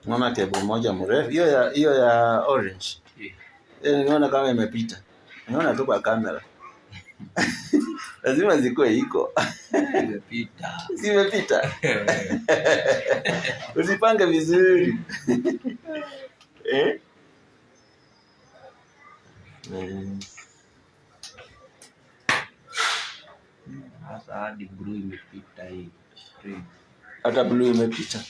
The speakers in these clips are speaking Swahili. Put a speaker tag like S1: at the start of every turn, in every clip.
S1: Mama table moja mrefu. Hiyo ya orange. Nimeona kama imepita. Nimeona tu kwa kamera. Lazima zikuwe iko.
S2: Imepita.
S1: Zimepita. Usipange vizuri.
S2: Sasa hadi blue imepita hii.
S1: Hata blue imepita.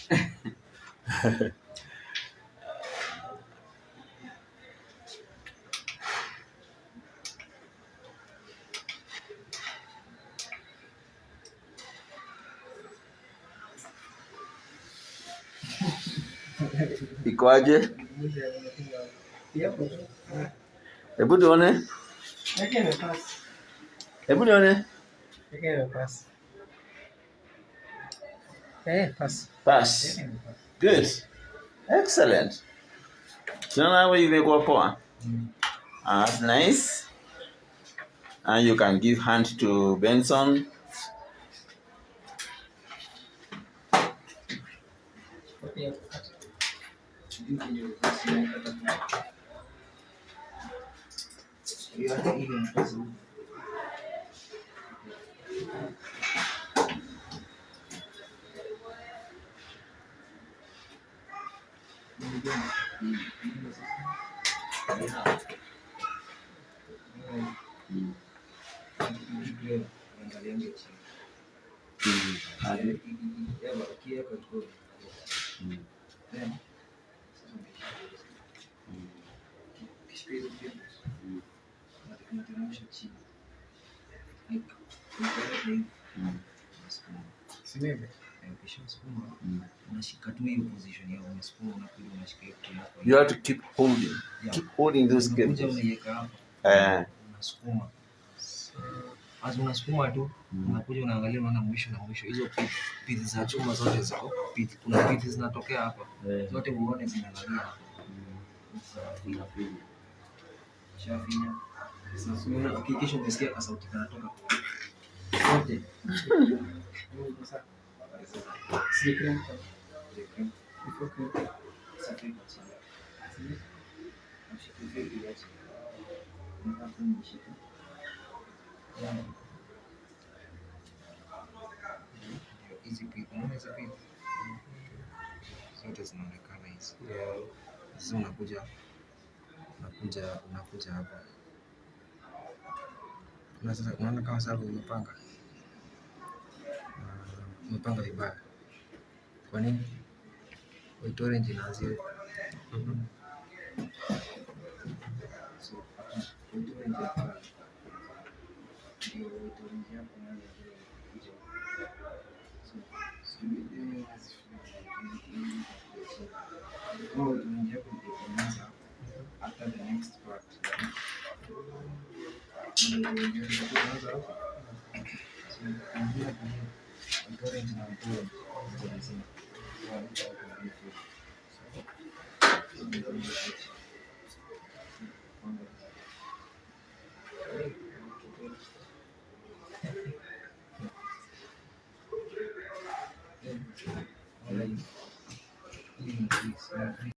S1: Ikoaje? Hebu tuone. Hebu nione. Pass. Good. Excellent. Tunaona hapo imekuwa poa. That's nice. And you can give hand to Benson. You have to keep holding. Keep holding those cables.
S2: Unasukuma tu, unakuja unaangalia unaona mwisho hizo piti za chuma zote ziko piti. Kuna piti zinatokea hapa. Zote uone zinaangalia hapa. Shafinya. Sasa hakikisha umesikia ka sauti kanatoka. Zote. Hizi pipi, zote zinaonekana hizi. Sasa unakuja hapa. Na sasa unaona kama sasa umepanga vibaya. Kwa nini? White orange inaanzia. So, white orange hapa. Ndio white orange hapa na hiyo. So, after the next part.